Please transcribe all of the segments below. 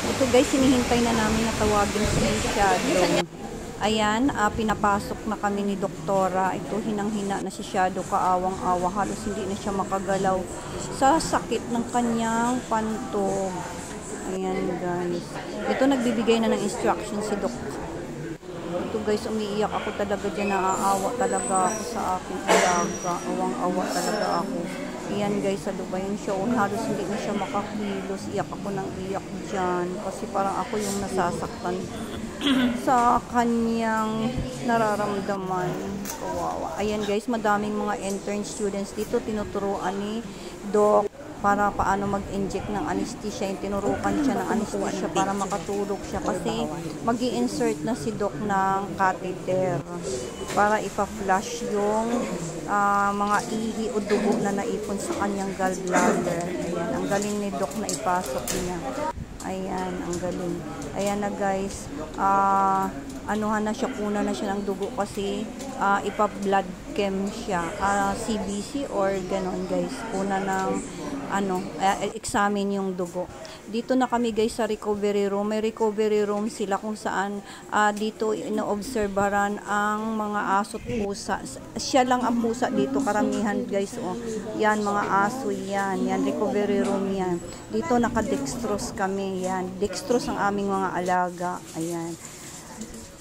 Ito guys, hinihintay na namin na tawagin si Shadow. Ayan, pinapasok na kami ni Doktora. Ito, hinang-hina na si Shadow, kaawang-awa. Halos hindi na siya makagalaw sa sakit ng kanyang pantog. Ayan guys. Ito, nagbibigay na ng instruction si Doktor. Ito guys, umiiyak ako talaga dyan. Naaawa talaga ako sa aking alaga. Awang-awa talaga ako. Ayan guys, salubayan siya. Halos hindi na siya makakilos. Iyak ako ng iyak dyan. Kasi parang ako yung nasasaktan sa kanyang nararamdaman. Kawawa. Ayan guys, madaming mga intern students dito. Tinuturuan ni Doc para paano mag-inject ng anesthesia. Tinurukan siya ng anesthesia para makatulog siya. Kasi mag-i-insert na si Doc ng catheter para ipa-flush yung mga ihi o dugo na naipon sa kanyang gallbladder. Ayan, ang galing ni Doc na ipasok niya. Ayan, ang galing. Ayan na guys, anuhan na siya, kuna na siya ng dugo kasi ipa-blood chem siya, CBC or ganon guys, kuna ng examine yung dugo. Dito na kami guys sa recovery room. May recovery room sila kung saan dito ino-obserbaran ang mga aso't pusa. Siya lang ang pusa dito, karamihan guys. Oh. Yan, mga aso yan. Yan, recovery room yan. Dito naka-dextrose kami. Yan, dextrose ang aming mga alaga. Ayan.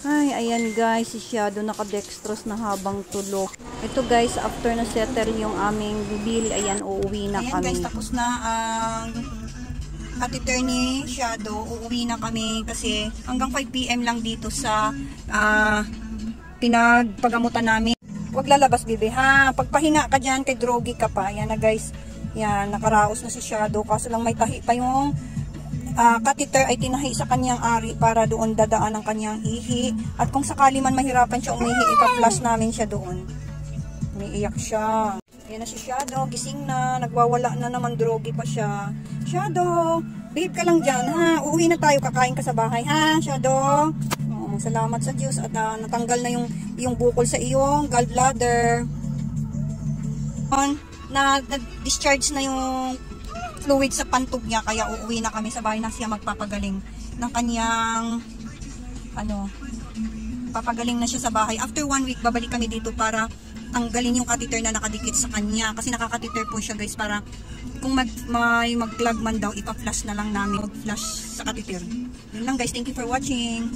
Ay, ayan guys, si Shadow naka-dextrose na habang tulog. Ito guys, after na settle yung aming bill, ayan, uuwi na kami. Ayan guys, tapos na ang catheter ni Shadow. Uuwi na kami kasi hanggang 5 PM lang dito sa pinagpagamutan namin. Huwag lalabas, bibi, ha? Pagpahinga ka dyan, kay drogi ka pa. Ayan na guys, yan, nakaraos na si Shadow. Kaso lang may tahi pa yung catheter ay tinahi sa kanyang ari para doon dadaan ang kanyang ihi. At kung sakali man mahirapan siya umihi, ipa-flush namin siya doon. Umiiyak siya. Ayan na si Shadow, gising na, nagwawala na naman, drogi pa siya. Shadow, babe ka lang dyan, ha? Uuwi na tayo, kakain ka sa bahay, ha, Shadow? Salamat sa Diyos at natanggal na yung bukol sa iyong gallbladder. Na-discharge na yung fluid sa pantog niya, kaya uuwi na kami sa bahay na siya magpapagaling ng kanyang papagaling na siya sa bahay. After 1 week, babalik kami dito para tanggalin yung catheter na nakadikit sa kanya kasi nakakatheter po siya guys, para kung may mag-plug man daw, ipa-flush na lang namin, mag-flush sa catheter. Yun lang guys, thank you for watching.